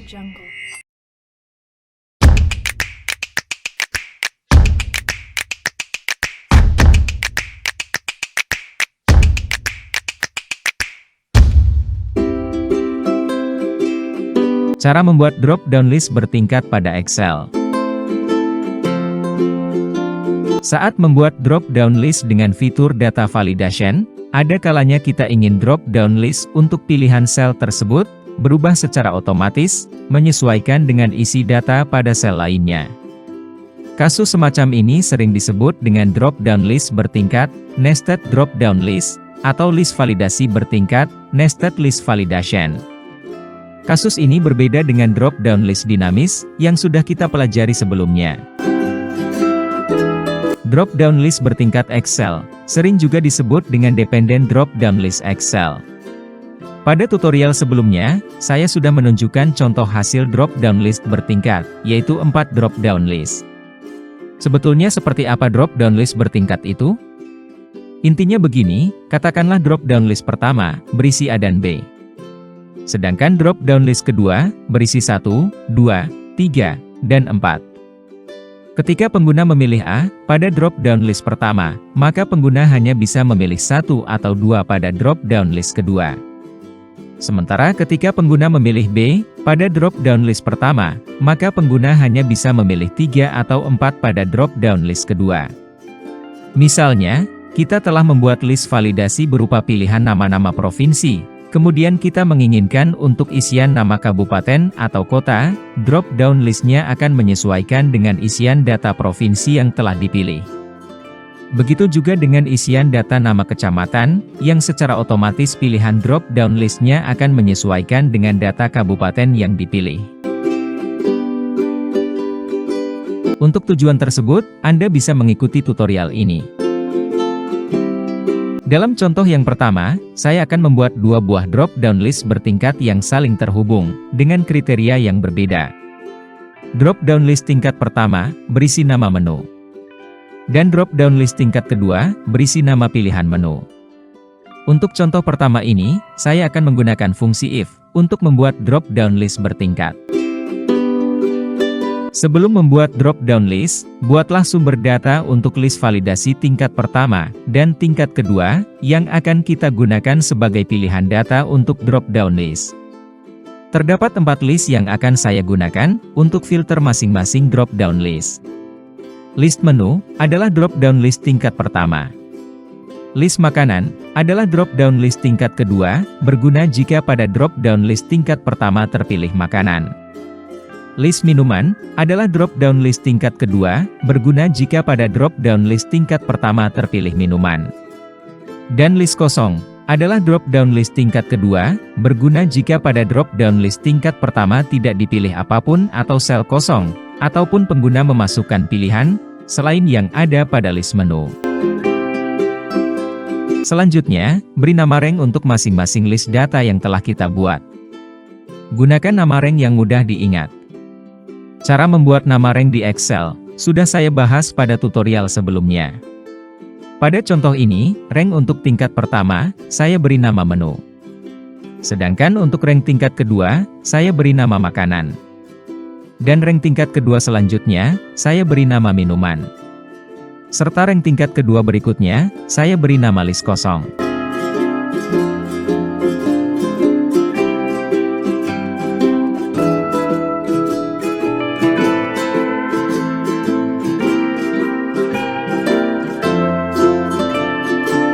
Jungle. Cara membuat drop-down list bertingkat pada Excel. Saat membuat drop-down list dengan fitur data validation, ada kalanya kita ingin drop-down list untuk pilihan sel tersebut, berubah secara otomatis, menyesuaikan dengan isi data pada sel lainnya. Kasus semacam ini sering disebut dengan drop-down list bertingkat, nested drop-down list, atau list validasi bertingkat, nested list validation. Kasus ini berbeda dengan drop-down list dinamis, yang sudah kita pelajari sebelumnya. Drop-down list bertingkat Excel, sering juga disebut dengan dependent drop-down list Excel. Pada tutorial sebelumnya, saya sudah menunjukkan contoh hasil drop-down list bertingkat, yaitu 4 drop-down list. Sebetulnya seperti apa drop-down list bertingkat itu? Intinya begini, katakanlah drop-down list pertama, berisi A dan B. Sedangkan drop-down list kedua, berisi 1, 2, 3, dan 4. Ketika pengguna memilih A, pada drop-down list pertama, maka pengguna hanya bisa memilih 1 atau 2 pada drop-down list kedua. Sementara ketika pengguna memilih B, pada drop-down list pertama, maka pengguna hanya bisa memilih 3 atau 4 pada drop-down list kedua. Misalnya, kita telah membuat list validasi berupa pilihan nama-nama provinsi, kemudian kita menginginkan untuk isian nama kabupaten atau kota, drop-down listnya akan menyesuaikan dengan isian data provinsi yang telah dipilih. Begitu juga dengan isian data nama kecamatan, yang secara otomatis pilihan drop-down listnya akan menyesuaikan dengan data kabupaten yang dipilih. Untuk tujuan tersebut, Anda bisa mengikuti tutorial ini. Dalam contoh yang pertama, saya akan membuat 2 buah drop-down list bertingkat yang saling terhubung, dengan kriteria yang berbeda. Drop-down list tingkat pertama, berisi nama menu. Dan drop-down list tingkat kedua, berisi nama pilihan menu. Untuk contoh pertama ini, saya akan menggunakan fungsi if, untuk membuat drop-down list bertingkat. Sebelum membuat drop-down list, buatlah sumber data untuk list validasi tingkat pertama dan tingkat kedua, yang akan kita gunakan sebagai pilihan data untuk drop-down list. Terdapat 4 list yang akan saya gunakan, untuk filter masing-masing drop-down list. List menu, adalah drop-down list tingkat pertama. List makanan, adalah drop-down list tingkat kedua, berguna jika pada drop-down list tingkat pertama terpilih makanan. List minuman, adalah drop-down list tingkat kedua, berguna jika pada drop-down list tingkat pertama terpilih minuman. Dan list kosong, adalah drop-down list tingkat kedua, berguna jika pada drop-down list tingkat pertama tidak dipilih apapun atau sel kosong, ataupun pengguna memasukkan pilihan, selain yang ada pada list menu. Selanjutnya, beri nama rank untuk masing-masing list data yang telah kita buat. Gunakan nama rank yang mudah diingat. Cara membuat nama rank di Excel, sudah saya bahas pada tutorial sebelumnya. Pada contoh ini, rank untuk tingkat pertama, saya beri nama menu. Sedangkan untuk rank tingkat kedua, saya beri nama makanan. Dan rank tingkat kedua selanjutnya, saya beri nama minuman. Serta rank tingkat kedua berikutnya, saya beri nama list kosong.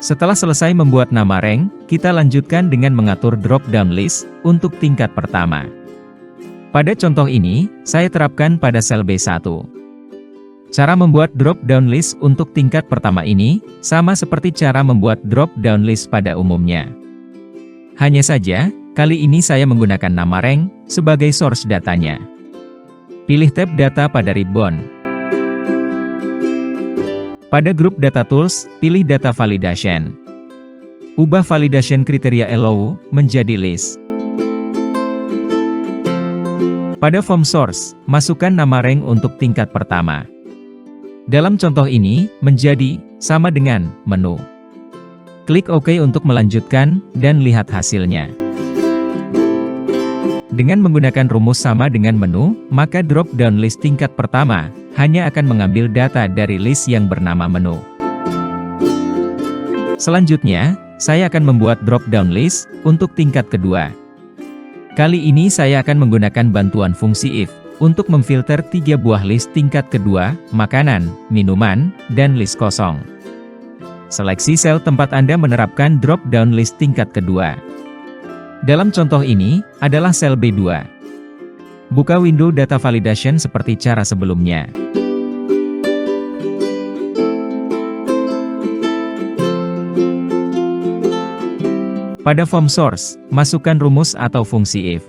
Setelah selesai membuat nama rank, kita lanjutkan dengan mengatur drop-down list untuk tingkat pertama. Pada contoh ini, saya terapkan pada sel B1. Cara membuat drop-down list untuk tingkat pertama ini, sama seperti cara membuat drop-down list pada umumnya. Hanya saja, kali ini saya menggunakan nama rank sebagai source datanya. Pilih tab data pada ribbon. Pada grup Data Tools, pilih Data Validation. Ubah validation kriteria allow menjadi list. Pada form source, masukkan nama rank untuk tingkat pertama. Dalam contoh ini, menjadi sama dengan menu. Klik OK untuk melanjutkan, dan lihat hasilnya. Dengan menggunakan rumus sama dengan menu, maka drop-down list tingkat pertama hanya akan mengambil data dari list yang bernama menu. Selanjutnya, saya akan membuat drop-down list untuk tingkat kedua. Kali ini saya akan menggunakan bantuan fungsi if untuk memfilter 3 buah list tingkat kedua, makanan, minuman, dan list kosong. Seleksi sel tempat Anda menerapkan drop-down list tingkat kedua. Dalam contoh ini, adalah sel B2. Buka window data validation seperti cara sebelumnya. Pada form source, masukkan rumus atau fungsi if.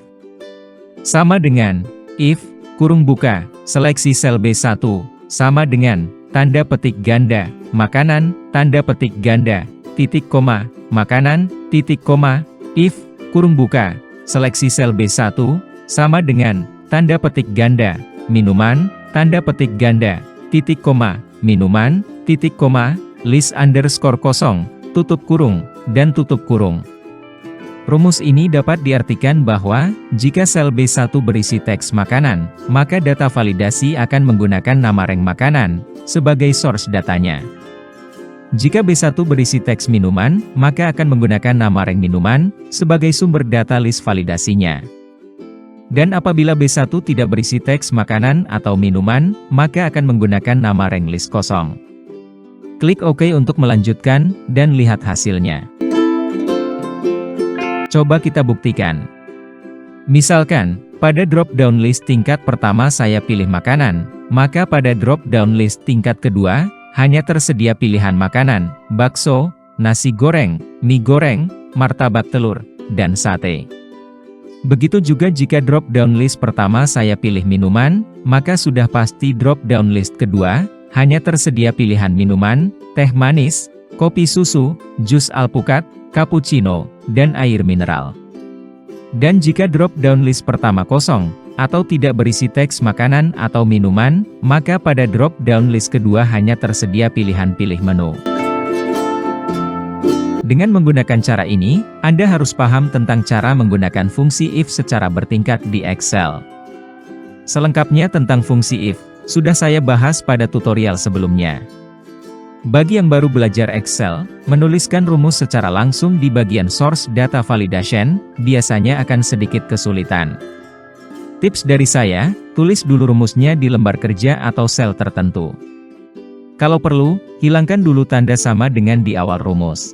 Sama dengan, if, kurung buka, seleksi sel B1, sama dengan, tanda petik ganda, makanan, tanda petik ganda, titik koma, makanan, titik koma, if, kurung buka, seleksi sel B1, sama dengan, tanda petik ganda, minuman, tanda petik ganda, titik koma, minuman, titik koma, list underscore kosong, tutup kurung, dan tutup kurung. Rumus ini dapat diartikan bahwa, jika sel B1 berisi teks makanan, maka data validasi akan menggunakan nama rank makanan, sebagai source datanya. Jika B1 berisi teks minuman, maka akan menggunakan nama rank minuman, sebagai sumber data list validasinya. Dan apabila B1 tidak berisi teks makanan atau minuman, maka akan menggunakan nama rank list kosong. Klik OK untuk melanjutkan, dan lihat hasilnya. Coba kita buktikan. Misalkan, pada drop-down list tingkat pertama saya pilih makanan, maka pada drop-down list tingkat kedua, hanya tersedia pilihan makanan, bakso, nasi goreng, mie goreng, martabak telur, dan sate. Begitu juga jika drop-down list pertama saya pilih minuman, maka sudah pasti drop-down list kedua, hanya tersedia pilihan minuman, teh manis, kopi susu, jus alpukat, cappuccino, dan air mineral. Dan jika drop-down list pertama kosong, atau tidak berisi teks makanan atau minuman, maka pada drop-down list kedua hanya tersedia pilihan pilih menu. Dengan menggunakan cara ini, Anda harus paham tentang cara menggunakan fungsi if secara bertingkat di Excel. Selengkapnya tentang fungsi if, sudah saya bahas pada tutorial sebelumnya. Bagi yang baru belajar Excel, menuliskan rumus secara langsung di bagian source data validation, biasanya akan sedikit kesulitan. Tips dari saya, tulis dulu rumusnya di lembar kerja atau sel tertentu. Kalau perlu, hilangkan dulu tanda sama dengan di awal rumus.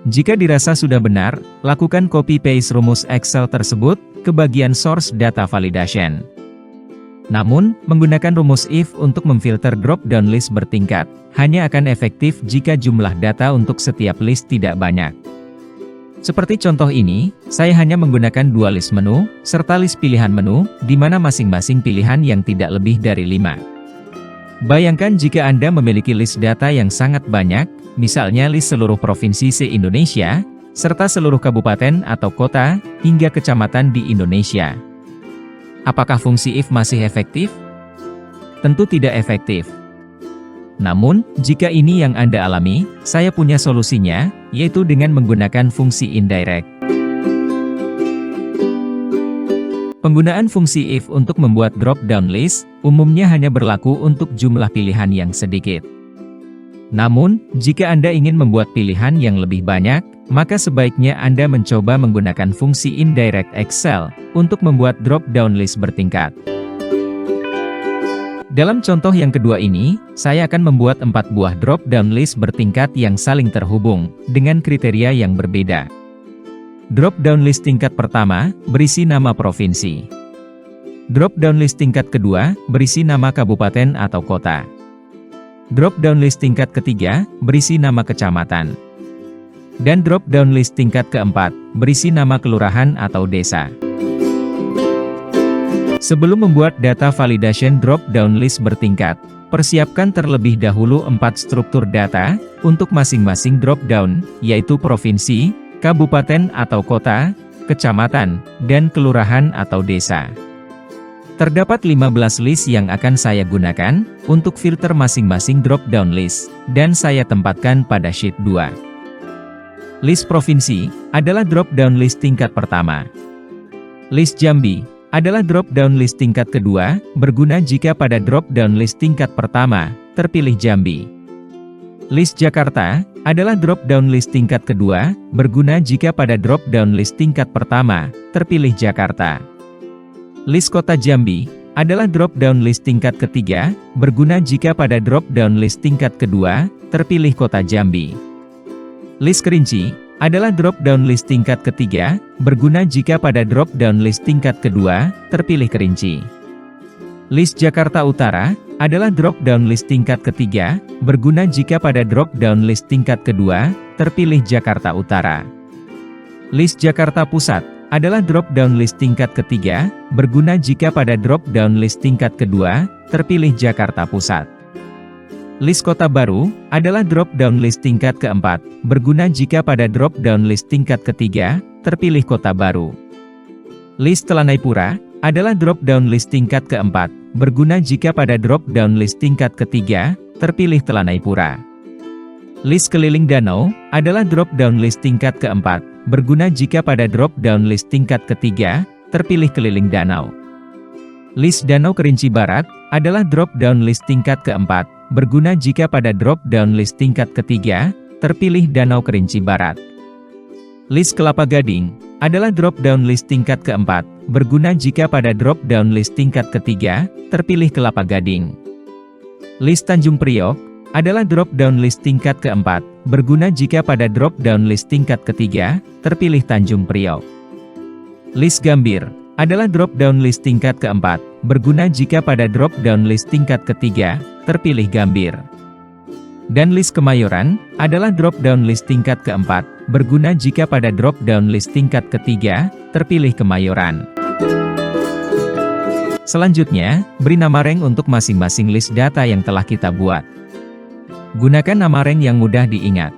Jika dirasa sudah benar, lakukan copy-paste rumus Excel tersebut ke bagian source data validation. Namun, menggunakan rumus if untuk memfilter drop-down list bertingkat, hanya akan efektif jika jumlah data untuk setiap list tidak banyak. Seperti contoh ini, saya hanya menggunakan 2 list menu, serta list pilihan menu, di mana masing-masing pilihan yang tidak lebih dari 5. Bayangkan jika Anda memiliki list data yang sangat banyak, misalnya list seluruh provinsi se-Indonesia, serta seluruh kabupaten atau kota, hingga kecamatan di Indonesia. Apakah fungsi if masih efektif? Tentu tidak efektif. Namun, jika ini yang Anda alami, saya punya solusinya, yaitu dengan menggunakan fungsi indirect. Penggunaan fungsi if untuk membuat drop-down list, umumnya hanya berlaku untuk jumlah pilihan yang sedikit. Namun, jika Anda ingin membuat pilihan yang lebih banyak, maka sebaiknya Anda mencoba menggunakan fungsi indirect Excel, untuk membuat drop-down list bertingkat. Dalam contoh yang kedua ini, saya akan membuat 4 buah drop-down list bertingkat yang saling terhubung, dengan kriteria yang berbeda. Drop-down list tingkat pertama, berisi nama provinsi. Drop-down list tingkat kedua, berisi nama kabupaten atau kota. Drop-down list tingkat ketiga, berisi nama kecamatan. Dan drop-down list tingkat keempat, berisi nama kelurahan atau desa. Sebelum membuat data validation drop-down list bertingkat, persiapkan terlebih dahulu 4 struktur data, untuk masing-masing drop-down, yaitu provinsi, kabupaten atau kota, kecamatan, dan kelurahan atau desa. Terdapat 15 list yang akan saya gunakan, untuk filter masing-masing drop-down list, dan saya tempatkan pada sheet 2. List provinsi, adalah drop-down list tingkat pertama. List Jambi adalah drop-down list tingkat kedua, berguna jika pada drop-down list tingkat pertama, terpilih Jambi. List Jakarta adalah drop-down list tingkat kedua, berguna jika pada drop-down list tingkat pertama, terpilih Jakarta. List Kota Jambi adalah drop-down list tingkat ketiga, berguna jika pada drop-down list tingkat kedua, terpilih Kota Jambi. List Kerinci adalah drop-down list tingkat ketiga, berguna jika pada drop-down list tingkat kedua, terpilih Kerinci. List Jakarta Utara adalah drop-down list tingkat ketiga, berguna jika pada drop-down list tingkat kedua, terpilih Jakarta Utara. List Jakarta Pusat adalah drop-down list tingkat ketiga, berguna jika pada drop-down list tingkat kedua, terpilih Jakarta Pusat. List Kota Baru adalah drop-down list tingkat keempat, berguna jika pada drop-down list tingkat ketiga, terpilih Kota Baru. List Telanai adalah drop-down list tingkat keempat, berguna jika pada drop-down list tingkat ketiga, terpilih Telanai. List Keliling Danau adalah drop-down list tingkat keempat, berguna jika pada drop-down list tingkat ketiga, terpilih Keliling Danau. List Danau Kerinci Barat adalah drop-down list tingkat keempat, berguna jika pada drop-down list tingkat ketiga, terpilih Danau Kerinci Barat. List Kelapa Gading adalah drop-down list tingkat keempat, berguna jika pada drop-down list tingkat ketiga, terpilih Kelapa Gading. List Tanjung Priok adalah drop-down list tingkat keempat, berguna jika pada drop-down list tingkat ketiga, terpilih Tanjung Priok. List Gambir adalah drop-down list tingkat keempat, berguna jika pada drop-down list tingkat ketiga, terpilih Gambir. Dan list Kemayoran adalah drop-down list tingkat keempat, berguna jika pada drop-down list tingkat ketiga, terpilih Kemayoran. Selanjutnya, beri nama rank untuk masing-masing list data yang telah kita buat. Gunakan nama rank yang mudah diingat.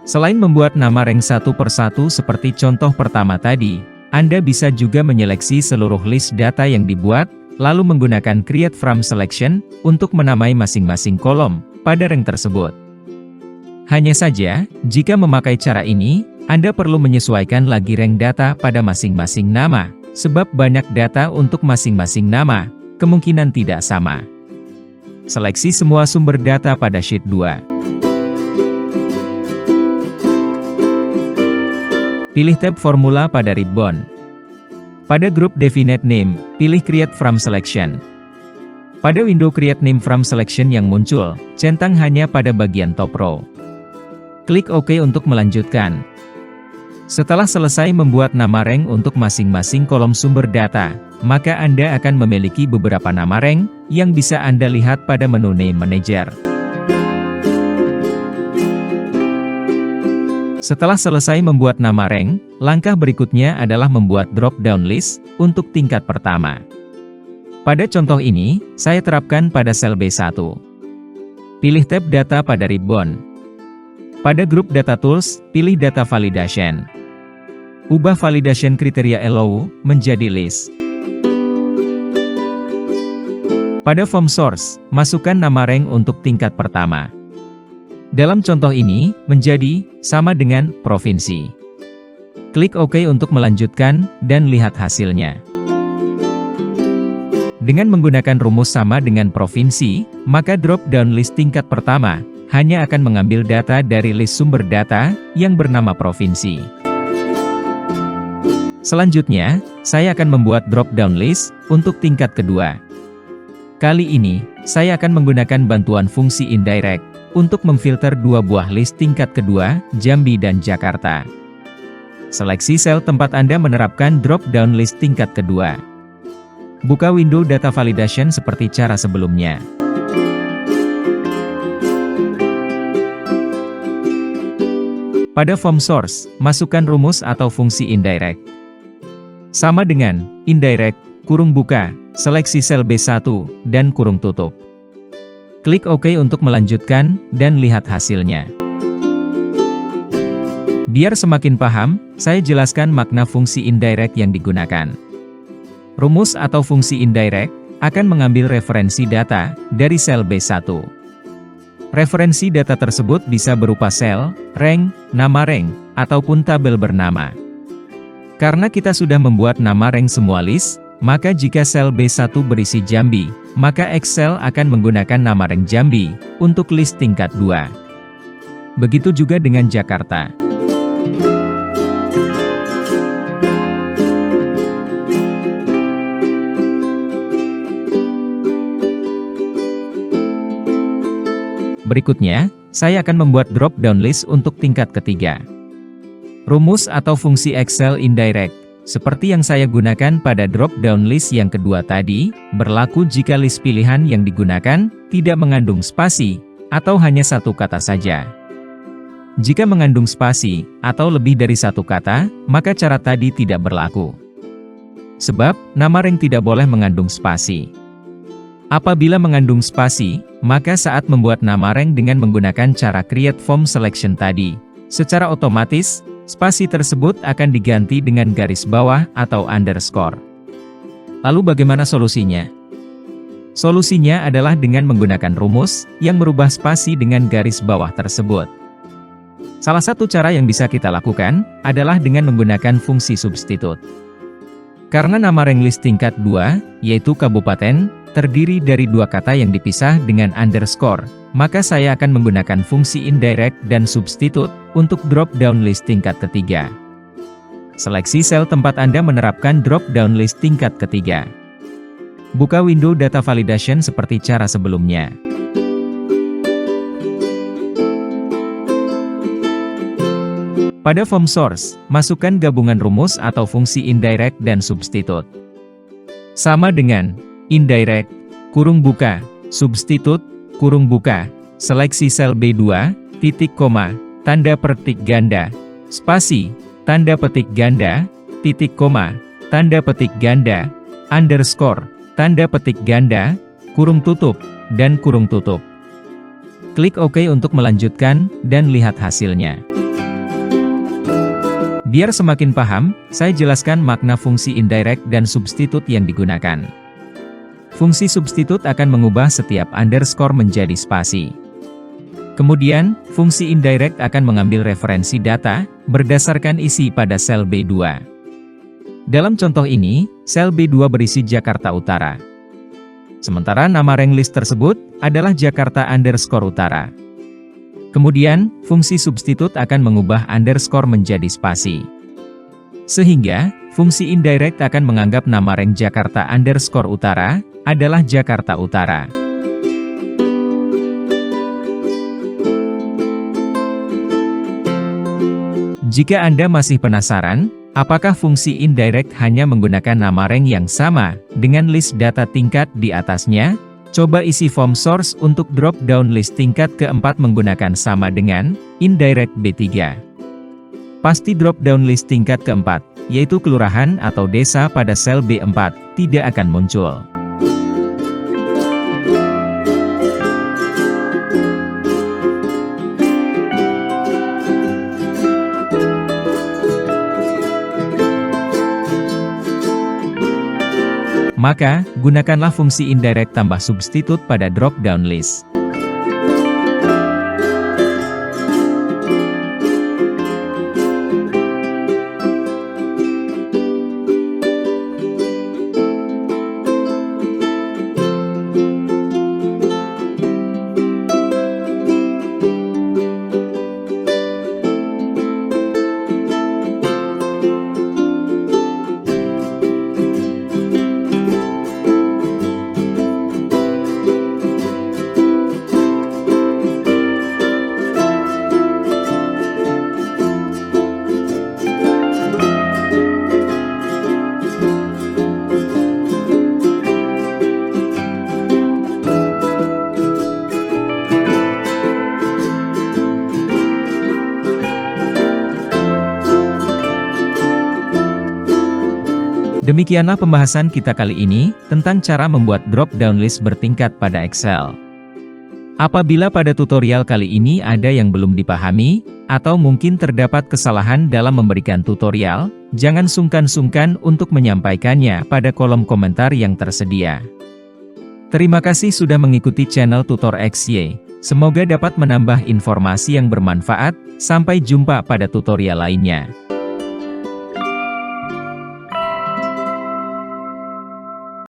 Selain membuat nama rank satu persatu seperti contoh pertama tadi, Anda bisa juga menyeleksi seluruh list data yang dibuat, lalu menggunakan Create From Selection untuk menamai masing-masing kolom pada rank tersebut. Hanya saja, jika memakai cara ini, Anda perlu menyesuaikan lagi rank data pada masing-masing nama, sebab banyak data untuk masing-masing nama, kemungkinan tidak sama. Seleksi semua sumber data pada Sheet 2. Pilih tab Formula pada Ribbon. Pada grup Definite Name, pilih Create From Selection. Pada window Create Name From Selection yang muncul, centang hanya pada bagian top row. Klik OK untuk melanjutkan. Setelah selesai membuat nama rank untuk masing-masing kolom sumber data, maka Anda akan memiliki beberapa nama rank yang bisa Anda lihat pada menu Name Manager. Setelah selesai membuat nama rank, langkah berikutnya adalah membuat drop-down list untuk tingkat pertama. Pada contoh ini, saya terapkan pada sel B1. Pilih tab Data pada Ribbon. Pada grup Data Tools, pilih Data Validation. Ubah Validation Kriteria Allow menjadi List. Pada Form Source, masukkan nama rank untuk tingkat pertama. Dalam contoh ini, menjadi sama dengan provinsi. Klik OK untuk melanjutkan, dan lihat hasilnya. Dengan menggunakan rumus sama dengan provinsi, maka drop-down list tingkat pertama, hanya akan mengambil data dari list sumber data, yang bernama provinsi. Selanjutnya, saya akan membuat drop-down list, untuk tingkat kedua. Kali ini, saya akan menggunakan bantuan fungsi indirect, untuk memfilter dua buah list tingkat kedua, Jambi dan Jakarta. Seleksi sel tempat Anda menerapkan drop-down list tingkat kedua. Buka window Data Validation seperti cara sebelumnya. Pada Form Source, masukkan rumus atau fungsi indirect. Sama dengan, indirect, kurung buka, seleksi sel B1, dan kurung tutup. Klik OK untuk melanjutkan, dan lihat hasilnya. Biar semakin paham, saya jelaskan makna fungsi indirect yang digunakan. Rumus atau fungsi indirect, akan mengambil referensi data, dari sel B1. Referensi data tersebut bisa berupa sel, rank, nama rank, ataupun tabel bernama. Karena kita sudah membuat nama rank semua list, maka jika sel B1 berisi Jambi, maka Excel akan menggunakan nama rank Jambi untuk list tingkat 2. Begitu juga dengan Jakarta. Berikutnya, saya akan membuat drop-down list untuk tingkat ketiga. Rumus atau fungsi Excel indirect, seperti yang saya gunakan pada drop-down list yang kedua tadi, berlaku jika list pilihan yang digunakan tidak mengandung spasi, atau hanya satu kata saja. Jika mengandung spasi, atau lebih dari satu kata, maka cara tadi tidak berlaku. Sebab, nama rank tidak boleh mengandung spasi. Apabila mengandung spasi, maka saat membuat nama rank dengan menggunakan cara create from selection tadi, secara otomatis, spasi tersebut akan diganti dengan garis bawah atau underscore. Lalu bagaimana solusinya? Solusinya adalah dengan menggunakan rumus yang merubah spasi dengan garis bawah tersebut. Salah satu cara yang bisa kita lakukan adalah dengan menggunakan fungsi substitute. Karena nama rank list tingkat 2, yaitu kabupaten, terdiri dari dua kata yang dipisah dengan underscore, maka saya akan menggunakan fungsi indirect dan substitute untuk drop-down list tingkat ketiga. Seleksi sel tempat Anda menerapkan drop-down list tingkat ketiga. Buka window data validation seperti cara sebelumnya. Pada form source, masukkan gabungan rumus atau fungsi indirect dan substitute. Sama dengan indirect, kurung buka, substitute, kurung buka, seleksi sel B2, titik koma, tanda petik ganda, spasi, tanda petik ganda, titik koma, tanda petik ganda, underscore, tanda petik ganda, kurung tutup, dan kurung tutup. Klik OK untuk melanjutkan, dan lihat hasilnya. Biar semakin paham, saya jelaskan makna fungsi indirect dan substitute yang digunakan. Fungsi substitute akan mengubah setiap underscore menjadi spasi. Kemudian, fungsi indirect akan mengambil referensi data, berdasarkan isi pada sel B2. Dalam contoh ini, sel B2 berisi Jakarta Utara. Sementara nama rank list tersebut adalah Jakarta underscore Utara. Kemudian, fungsi substitute akan mengubah underscore menjadi spasi. Sehingga, fungsi indirect akan menganggap nama rank Jakarta underscore Utara adalah Jakarta Utara. Jika Anda masih penasaran, apakah fungsi indirect hanya menggunakan nama rank yang sama dengan list data tingkat di atasnya? Coba isi form source untuk drop-down list tingkat keempat menggunakan sama dengan indirect B3. Pasti drop-down list tingkat keempat, yaitu kelurahan atau desa pada sel B4, tidak akan muncul. Maka, gunakanlah fungsi indirect tambah substitute pada drop-down list. Demikianlah pembahasan kita kali ini, tentang cara membuat drop-down list bertingkat pada Excel. Apabila pada tutorial kali ini ada yang belum dipahami, atau mungkin terdapat kesalahan dalam memberikan tutorial, jangan sungkan-sungkan untuk menyampaikannya pada kolom komentar yang tersedia. Terima kasih sudah mengikuti channel Tutor XY, semoga dapat menambah informasi yang bermanfaat, sampai jumpa pada tutorial lainnya.